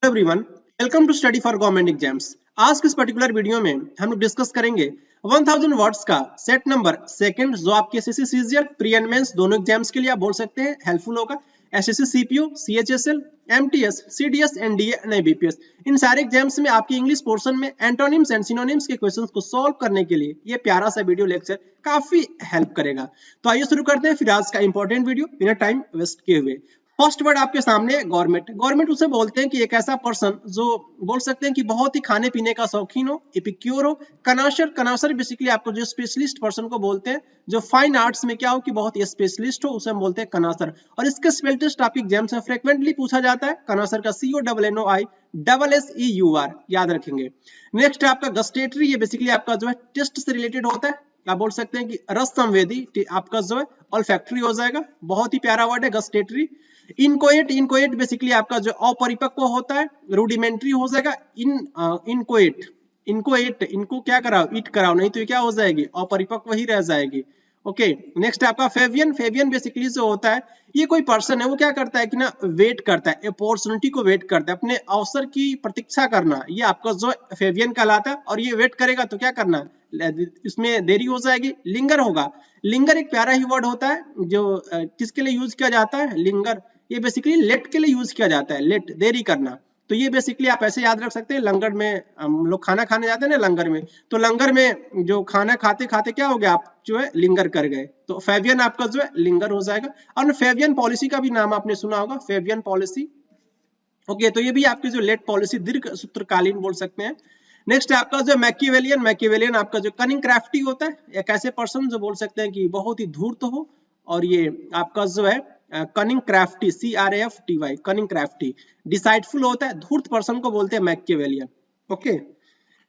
Everyone, welcome to study for government exams. आज के इस पर्टिकुलर वीडियो में हम लोग डिस्कस करेंगे 1000 वर्ड्स का सेट नंबर सेकंड, जो आपके SSC CGL pre and mains दोनों एग्जाम्स के लिए आप बोल सकते हैं हेल्पफुल होगा। SSC CPO, CHSL, MTS, CDS, NDA and IBPS, इन सारे एग्जाम्स में आपकी इंग्लिश पोर्शन में एंटोनिम्स एंड सिनोनिम्स के क्वेश्चंस को सॉल्व करने के लिए ये प्यारा सा वीडियो लेक्चर काफी हेल्प करेगा। तो आइए शुरू करते हैं फिर आज का इंपॉर्टेंट वीडियो बिना टाइम वेस्ट किए हुए। फर्स्ट वर्ड आपके सामने गवर्नमेंट। गवर्नमेंट उसे बोलते हैं कि एक ऐसा पर्सन जो बोल सकते हैं कि बहुत ही खाने पीने का शौकीन हो, एपिक्योर हो। कनाशर, कनाशर बेसिकली आपको जो स्पेशलिस्ट पर्सन को बोलते हैं, जो फाइन आर्ट्स में क्या हो कि बहुत ही स्पेशलिस्ट हो, उसे हम बोलते हैं कनासर। और इसके स्पेल टेस्ट आपके एग्जाम्स में फ्रिक्वेंटली पूछा जाता है। कनासर का CONNOI याद रखेंगे। नेक्स्ट है आपका गस्टेटरी। ये बेसिकली आपका जो है टेस्ट से रिलेटेड होता है। आप बोल सकते हैं कि रस संवेदी आपका जो है ऑल्फैक्टरी हो जाएगा। बहुत ही प्यारा वर्ड है गस्टेटरी। इनकोएट, इनकोएट बेसिकली आपका जो अपरिपक्व होता है, रूडिमेंट्री हो जाएगा। इनकोएट, इनकोएट, इनको क्या कराओ, ईट कराओ, नहीं तो ये क्या हो जाएगी, अपरिपक्व ही रह जाएगी। ओके, नेक्स्ट आपका फेवियन। फेवियन बेसिकली जो होता है, ये कोई पर्सन है, वो क्या करता है कि ना वेट करता है, अपॉर्चुनिटी को वेट करता है, अपने अवसर की प्रतीक्षा करना, ये आपका जो फेवियन कहलाता है। और ये वेट करेगा तो क्या करना, इसमें देरी हो जाएगी, लिंगर होगा। लिंगर एक प्यारा ही वर्ड होता है जो किसके लिए यूज किया जाता है, लिंगर। ये बेसिकली लेट के लिए यूज किया जाता है, लेट, देरी करना। तो ये बेसिकली आप ऐसे याद रख सकते हैं, लंगर में हम लोग खाना खाने जाते हैं ना, लंगर में, तो लंगर में जो खाना खाते खाते क्या हो गया, आप जो है लिंगर कर गए, तो फेवियन आपका जो है लिंगर हो जाएगा। और फेवियन पॉलिसी का भी नाम आपने सुना होगा, फेवियन पॉलिसी। ओके, तो ये भी आपकी जो लेट पॉलिसी, दीर्घ सूत्रकालीन बोल सकते हैं। नेक्स्ट आपका जो मैकियावेलियन। मैकियावेलियन आपका जो कनिंग क्राफ्टी होता है, एक ऐसे पर्सन जो बोल सकते हैं कि बहुत ही धूर्त हो। और ये आपका जो है cunning crafty, CRAFTY, cunning crafty. Deceitful होता है, धूर्त पर्सन को बोलते हैं मैकियावेलियन। ओके,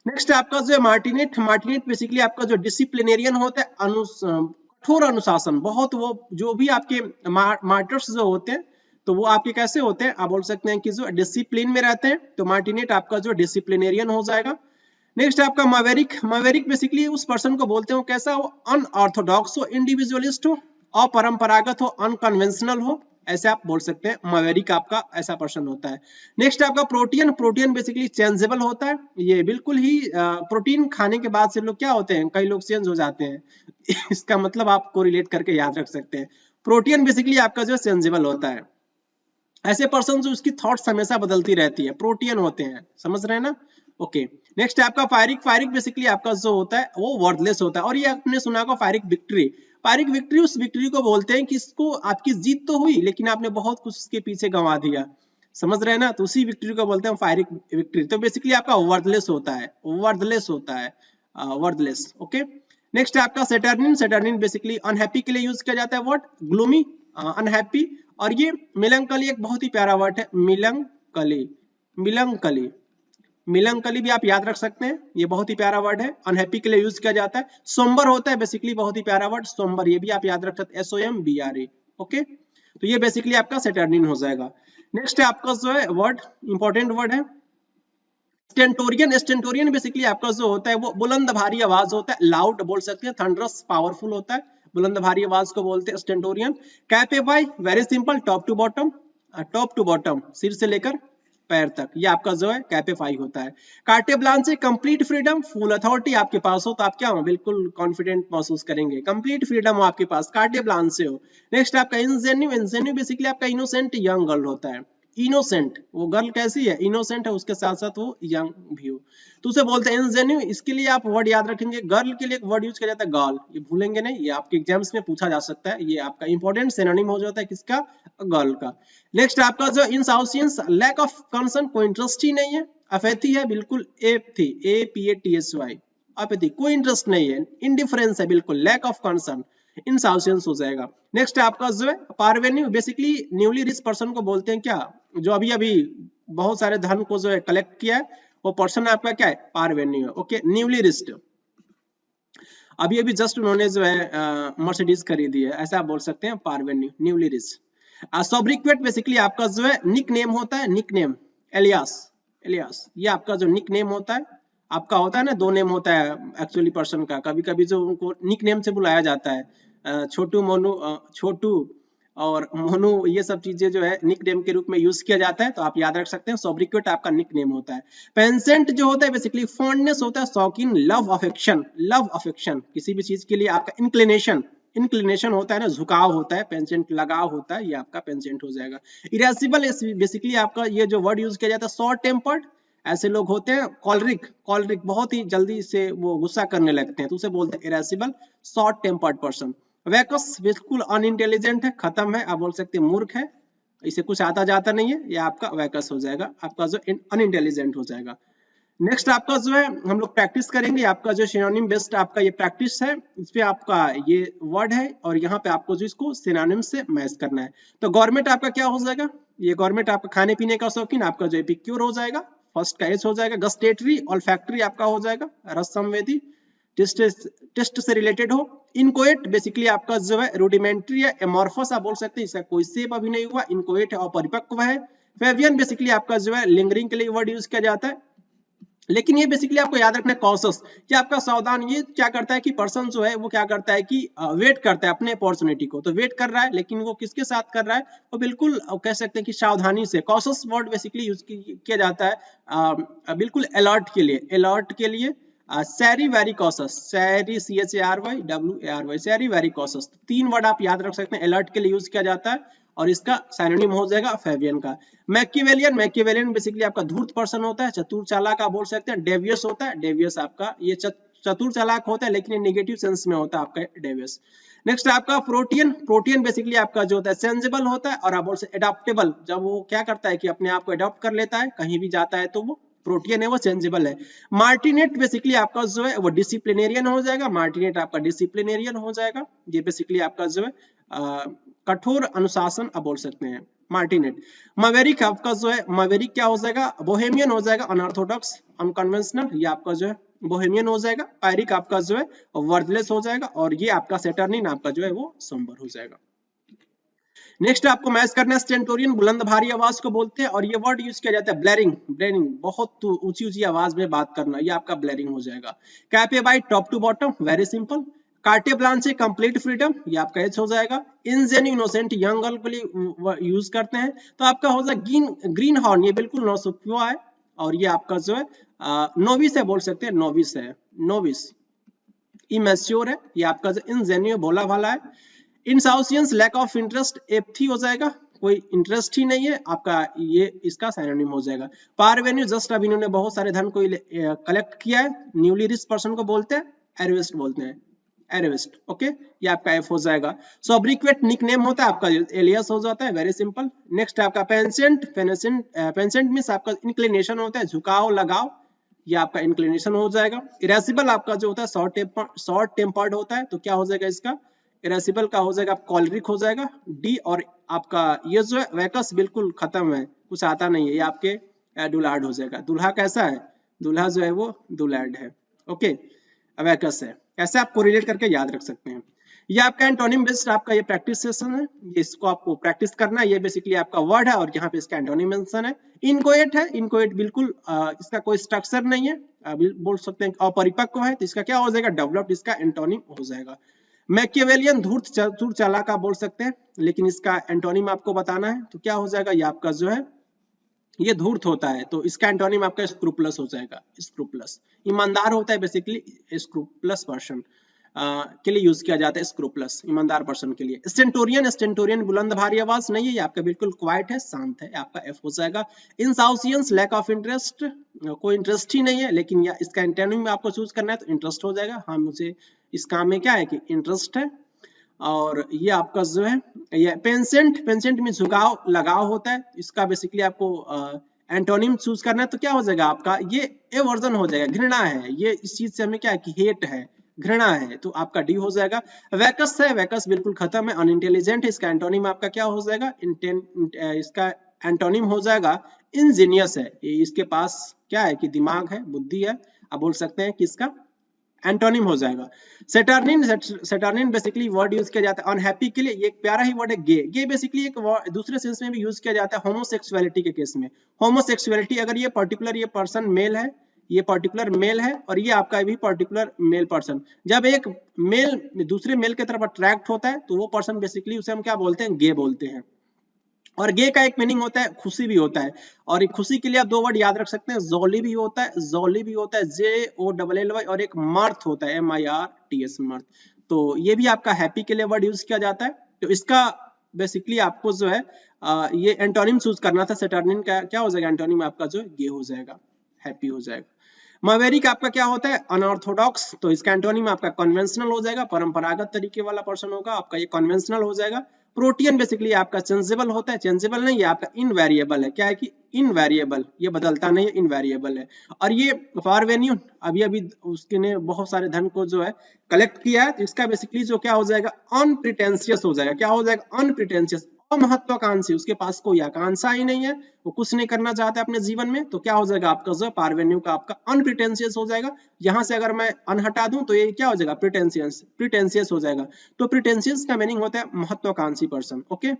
नेक्स्ट आपका जो है मार्टिनेट। मार्टिनेट बेसिकली आपका जो डिसिप्लिनेरियन होता है, कठोर अनुशासन। बहुत वो जो भी आपके मार्टर्स जो होते हैं, तो वो आपके कैसे होते हैं, आप बोल सकते हैं कि जो डिसिप्लिन में रहते हैं, तो मार्टिनेट आपका जो डिसिप्लिनेरियन हो जाएगा। नेक्स्ट आपका मैवेरिक। मैवेरिक बेसिकली उस पर्सन को बोलते हो कैसा हो, अनऑर्थोडॉक्स हो, इंडिविजुअलिस्ट हो, अपरंपरागत हो, अनकन्वेंशनल हो, ऐसे आप बोल सकते हैं। मैवेरिक आपका ऐसा पर्सन होता है। नेक्स्ट आपका प्रोटीन। प्रोटीन बेसिकली चेंजेबल होता है। ये बिल्कुल ही प्रोटीन खाने के बाद से लोग क्या होते हैं, कई लोग चेंज हो जाते हैं इसका मतलब आपको रिलेट करके याद रख सकते हैं। प्रोटीन बेसिकली आपका जो चेंजेबल होता है। ऐसे पर्सन जो उसकी थॉट्स हमेशा बदलती रहती है, प्रोटीन होते हैं, समझ रहे हैं ना। ओके, नेक्स्ट आपका फायरिक। फायरिक बेसिकली आपका जो होता है वो वर्थलेस होता है। और ये आपने सुना होगा फायरिक विक्ट्री। फायरिक विक्ट्री उस विक्ट्री को बोलते हैं कि इसको आपकी जीत तो हुई लेकिन आपने बहुत कुछ उसके पीछे गंवा दिया, समझ रहे हैं ना, तो उसी विक्ट्री को बोलते हैं फायरिक विक्ट्री। तो बेसिकली आपका वर्थलेस होता है, वर्थलेस होता है, वर्थलेस। ओके, नेक्स्ट आपका सेटर्निन। सेटर्निन बेसिकली अनहैप्पी के लिए यूज किया जाता है, व्हाट, ग्लूमी, अनहैप्पी। और ये मिलंकली एक बहुत ही प्यारा वर्ड है, मिलंकली, मिलंकली, मिलंकली भी आप याद रख सकते हैं, ये बहुत ही प्यारा वर्ड है, अनहैप्पी के लिए यूज किया जाता है। सोम्बर होता है बेसिकली, बहुत ही प्यारा वर्ड सोम्बर, ये भी आप याद रख सकते हैं, SOMBRE। ओके, तो ये बेसिकली आपका सेटर्निन हो जाएगा। नेक्स्ट है आपका जो है वर्ड, इंपॉर्टेंट वर्ड है स्टेंटोरियन। स्टेंटोरियन बेसिकली आपका जो होता है वो बुलंद भारी आवाज होता है, लाउड बोल सकते हैं, थंडरस, पावरफुल होता है, बुलंद भारी आवाज को बोलते हैं stentorian. Cap a pie, very simple, top to bottom, top to bottom, सिर से लेकर पैर तक, ये आपका जो है कैपेफाई होता है। कार्टे blanche, complete freedom, full authority आपके पास हो तो आप क्या हो, बिल्कुल कॉन्फिडेंट महसूस करेंगे, कंप्लीट फ्रीडम हो आपके पास, कार्टे ब्लांचे हो। नेक्स्ट आपका इंजेन्यू। इंजेन्यू बेसिकली आपका इनोसेंट यंग गर्ल होता है। इनोसेंट, वो गर्ल कैसी है, इनोसेंट है, उसके साथ साथ वो यंग भी हो, तो उसे बोलते हैं इंजेन्यू। इसके लिए आप वर्ड याद रखेंगे, गर्ल के लिए एक वर्ड यूज किया जाता है गर्ल, ये भूलेंगे नहीं, ये आपके एग्जाम्स में पूछा जा सकता है, ये आपका इंपॉर्टेंट सिनोनिम हो जाता है किसका, गर्ल का। नेक्स्ट आपका जो इनसाउशियंस, लैक ऑफ कंसर्न, कोई इंटरेस्ट ही नहीं है। अफेथी है, बिल्कुल एपथी, APATHY, अपैथी, कोई इंटरेस्ट नहीं है। इंडिफरेंस है, बिल्कुल, लैक ऑफ कंसर्न, इनसाउशियंस हो जाएगा। नेक्स्ट आपका जो है पारवेन्यू। बेसिकली न्यूली रिच पर्सन को बोलते हैं क्या, जो अभी अभी बहुत सारे धन को जो है कलेक्ट किया है, वो पर्सन आपका क्या है, पारवेन्यू है। ओके, न्यूली रिच्ड, अभी अभी जस्ट उन्होंने जो है मर्सिडीज खरीदी है, ऐसा आप बोल सकते हैं, पारवेन्यू, न्यूली रिच। सोब्रिक्वेट बेसिकली आपका जो है निक नेम होता है, निक नेम, एलियास, एलियास, ये आपका जो निक नेम होता है, आपका होता है ना, दो नेम होता है एक्चुअली पर्सन का, कभी कभी जो उनको निक नेम से बुलाया जाता है, छोटू, मोनू, छोटू, और मोनू, ये सब चीजें जो है निक नेम के रूप में यूज किया जाता है, तो आप याद रख सकते हैं। सोब्रिक्वेट आपका निक नेम होता है। पेंसेंट जो होता है बेसिकली फॉन्डनेस होता है, शौकीन, लव अफेक्शन, लव अफेक्शन, किसी भी चीज के लिए आपका इंक्लिनेशन, इंक्लिनेशन होता है ना, झुकाव होता है, पेंसेंट लगाव होता है, ये आपका पेंसेंट हो जाएगा। इरेसिबल बेसिकली आपका ये जो वर्ड यूज किया जाता है, शॉर्ट टेम्पर्ड, ऐसे लोग होते हैं। कॉलरिक, कॉलरिक बहुत ही जल्दी से वो गुस्सा करने लगते हैं, तो उसे बोलते हैं इरेसिबल, शॉर्ट टेम्पर्ड पर्सन। वैकस बिल्कुल अनइंटेलिजेंट है, खत्म है, आप बोल सकते हैं मूर्ख है, इसे कुछ आता जाता नहीं है, ये आपका वैकस हो जाएगा, आपका जो अनइंटेलिजेंट हो जाएगा। नेक्स्ट आपका जो है हम लोग प्रैक्टिस करेंगे, आपका जो सिनोनिम बेस्ड आपका ये प्रैक्टिस है, इस पे आपका ये वर्ड है और यहाँ पे आपको जो इसको सिनोनिम से मैच करना है। तो गवर्नमेंट आपका क्या हो जाएगा, ये गवर्नमेंट आपका खाने पीने का शौकीन, आपका जो एपिक्योर हो जाएगा, फर्स्ट का एच हो जाएगा। गस्टेटरी, ऑल्फैक्टरी आपका हो जाएगा, रस संवेदी, टेस्ट से रिलेटेड हो। इनकोएट बेसिकली आपका जो है रूडिमेंट्री है, एमॉर्फस आप बोल सकते हैं, इसका कोई शेप अभी नहीं हुआ, इनकोएट है और परिपक्व है। फेवियन बेसिकली आपका जो है लिंगरिंग के लिए वर्ड यूज किया जाता है, लेकिन ये बेसिकली आपको याद रखना है कॉशस, कि आपका सावधान, ये क्या करता है कि पर्सन जो है वो क्या करता है कि वेट करता है अपने अपॉर्चुनिटी को, तो वेट कर रहा है, लेकिन वो किसके साथ कर रहा है, वो बिल्कुल कह सकते हैं कि सावधानी से। कॉशस वर्ड बेसिकली यूज किया जाता है बिल्कुल अलर्ट के लिए, अलर्ट के लिए। सैरी वेरी कॉशस, सैरी CHARY सैरी वेरी कॉशस, तीन वर्ड आप याद रख सकते हैं, अलर्ट के लिए यूज किया जाता है और इसका सिनोनिम हो जाएगा फेवियन का। मैकिवेलियन, मैकिवेलियन बेसिकली आपका धूर्त पर्सन होता है, चतुर चालाक आप बोल सकते हैं। डेवियस होता है, डेवियस आपका ये चतुर चालाक होता है, लेकिन ये नेगेटिव सेंस में होता है आपका डेवियस। नेक्स्ट आपका प्रोटियन, प्रोटियन बेसिकली आपका जो होता है सेंसिबल होता है और आप बोल सकते एडाप्टेबल, जब वो क्या करता है कि अपने आप को अडॉप्ट कर लेता है, कहीं भी जाता है तो वो प्रोटियन है, वो चेंजेबल है। मार्टिनेट बेसिकली आपका जो है वो डिसिप्लिनेरियन हो जाएगा, मार्टिनेट आपका डिसिप्लिनेरियन हो जाएगा, ये बेसिकली आपका जो है कठोर अनुशासन आप बोल सकते हैं, मार्टिनेट। मवेरिक आपका जो है, मवेरिक क्या हो जाएगा, बोहेमियन हो जाएगा, अनऑर्थोडॉक्स, अनकन्वेंशनल, ये आपका जो है बोहेमियन हो जाएगा। पायरिक आपका जो है वर्थलेस हो जाएगा, और ये आपका सेटर्निन आपका जो है वो सोम्बर हो जाएगा। नेक्स्ट आपको मैच करना है स्टेंटोरियन, बुलंद भारी आवाज को बोलते हैं, और ये वर्ड यूज किया जाता है ब्लेरिंग, ब्लेरिंग बहुत ऊंची ऊंची आवाज में बात करना, ये आपका ब्लेरिंग हो जाएगा। Cap a pie top to bottom, very simple. Carte blanche complete freedom, ये आपका एच हो जाएगा। इनजेन इनोसेंट, यंग गर्ल के लिए यूज करते हैं, तो आपका हो जाएगा ग्रीन हॉर्न, ये बिल्कुल नौसिखुआ है, और ये आपका जो है नोविस है बोल सकते हैं, नोविस है, नोविस। इमेच्योर है, ये आपका जो इनजेनियो भोला भाला है। इनसाउसियंस, लैक ऑफ इंटरेस्ट, एप्थी हो जाएगा, कोई इंटरेस्ट ही नहीं है आपका, ये इसका सिनोनिम हो जाएगा। पारवेन्यू, जस्ट अब इन्होंने बहुत सारे धन को कलेक्ट किया है, न्यूली रिच पर्सन को बोलते हैं एरविस्ट, बोलते हैं एरविस्ट, ओके, ये आपका एफ हो जाएगा। सोब्रिक्वेट निकनेम होता है आपका, एलियस हो जाता है, वेरी सिंपल। नेक्स्ट आपका पेंसेंट, पेंसेंट मींस आपका इंक्लिनेशन होता है, झुकाव लगाव, ये आपका इंक्लिनेशन हो जाएगा। इरेसिबल आपका जो होता है शॉर्ट टेम्पर्ड होता है, तो क्या हो जाएगा इसका, इरेसिबल का हो जाएगा कॉलरिक हो जाएगा, डी। और आपका ये जो है वैकस बिल्कुल खत्म है, कुछ आता नहीं है, ये आपके डुलार्ड हो जाएगा। दूल्हा कैसा है, दूल्हा जो है वो डुलार्ड है, ओके, वैकस है। ऐसे आपको रिलेट करके याद रख सकते हैं। ये आपका एंटोनिम बेस्ड आपका ये प्रैक्टिस सेशन है, ये इसको आपको प्रैक्टिस करना है, ये बेसिकली आपका वर्ड है और यहाँ पे इसका एंटोनिम मेंशन है। इनकोएट है, इनकोएट बिल्कुल इसका कोई स्ट्रक्चर नहीं है, बोल सकते हैं अपरिपक्व है, तो इसका क्या हो जाएगा, डेवलप्ड, इसका एंटोनिम हो जाएगा। मैकियावेलियन, धूर्त चतुर चालाक आप बोल सकते हैं, लेकिन इसका एंटोनिम आपको बताना है, तो क्या हो जाएगा, ये आपका जो है ये धूर्त होता है, तो इसका एंटोनिम आपका स्क्रूपलस हो जाएगा, स्क्रूपलस। ईमानदार होता है बेसिकली, स्क्रूपलस पर्सन के लिए यूज किया जाता है, स्क्रूपलस, ईमानदार पर्सन के लिए। स्टेंटोरियन, स्टेंटोरियन बुलंद भारी आवाज नहीं है, ये आपका बिल्कुल क्वाइट है, शांत है, आपका एफ हो जाएगा। इनसाउसियंस, लैक ऑफ इंटरेस्ट, कोई इंटरेस्ट ही नहीं है, लेकिन या इसका एंटोनिम में आपको चूज करना है, तो इंटरेस्ट हो जाएगा। हाँ, मुझे इस काम में क्या है कि इंटरेस्ट है। और ये आपका जो है ये पेंसेंट, पेंसेंट में झुकाव लगाव होता है, इसका बेसिकली आपको एंटोनिम चूज करना है, तो क्या हो जाएगा आपका ये एवर्जन हो जाएगा, घृणा है, ये इस चीज से हमें क्या है कि हेट है, घृणा है, तो आपका डी हो जाएगा। वैकस है, वैकस बिल्कुल खत्म है, अनइंटेलिजेंट है, इसका एंटोनिम आपका क्या हो जाएगा, इसका एंटोनिम हो जाएगा इंजीनियस है, इसके पास क्या है कि दिमाग है, बुद्धि है, आप बोल सकते हैं कि इसका एंटोनिम हो जाएगा। सेटर्निन, सेटर्निन बेसिकली वर्ड यूज किया जाता है अनहैप्पी के लिए, ये एक प्यारा ही वर्ड है। गे, गे बेसिकली एक दूसरे सेंस में भी यूज किया जाता है होमोसेक्सुअलिटी के केस में। होमोसेक्सुअलिटी, अगर ये पर्टिकुलर ये पर्सन मेल है ये पर्टिकुलर मेल है और ये आपका भी पर्टिकुलर मेल पर्सन। जब एक मेल दूसरे मेल की तरफ अट्रैक्ट होता है तो वो पर्सन बेसिकली उसे हम क्या बोलते हैं, गे बोलते हैं। और गे का एक मीनिंग होता है खुशी भी होता है, और खुशी के लिए आप 2 वर्ड याद रख सकते हैं, जॉली भी होता है, जॉली भी होता है JOLLY, और एक मर्थ होता है MIRTH, मर्थ। तो ये भी आपका हैप्पी के लिए वर्ड यूज किया जाता है। तो इसका बेसिकली आपको जो है ये एंटोनिम चूज करना था। सेटर्निन का क्या हो जाएगा, एंटोनिम आपका जो है गे हो जाएगा, हैप्पी हो जाएगा। मवेरिक आपका क्या होता है, अनऑर्थोडॉक्स, तो इसका एंटोनिम आपका कन्वेंशनल हो जाएगा, परंपरागत तरीके वाला पर्सन होगा आपका, ये कन्वेंशनल हो जाएगा। प्रोटियन बेसिकली आपका चेंजेबल होता है, चेंजेबल नहीं, ये आपका इनवेरिएबल है। क्या है कि इनवेरिएबल, ये बदलता नहीं है, इनवेरिएबल है। और ये पारवेन्यू अभी अभी उसके ने बहुत सारे धन को जो है कलेक्ट किया है, तो इसका बेसिकली जो क्या हो जाएगा, अनप्रिटेंशियस हो जाएगा। क्या हो जाएगा, अनप्रिटेंशियस, अमहत्वाकांक्षी, उसके पास कोई आकांक्षा ही नहीं है, वो कुछ नहीं करना चाहता अपने जीवन में, तो क्या हो जाएगा आपका जो पारवेन्यू का आपका अनप्रिटेंशियस हो जाएगा। यहां से अगर मैं अन हटा दूं तो ये क्या हो जाएगा, प्रिटेंशियस हो जाएगा। तो प्रिटेंशियस का मीनिंग होता है महत्वाकांक्षी पर्सन। ओके,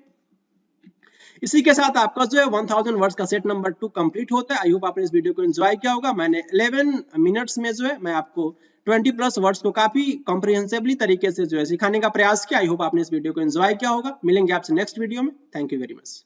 इसी के साथ आपका जो है 1000 वर्ड्स का सेट नंबर 2 कंप्लीट होता है। आई होप आपने इस वीडियो को एंजॉय किया होगा। मैंने 11 मिनट्स में जो है मैं आपको 20+ वर्ड्स को काफी कॉम्प्रिहेंसिवली तरीके से जो है सिखाने का प्रयास किया। आई होप आपने इस वीडियो को एंजॉय किया होगा। मिलेंगे आपसे नेक्स्ट वीडियो में। Thank you very much.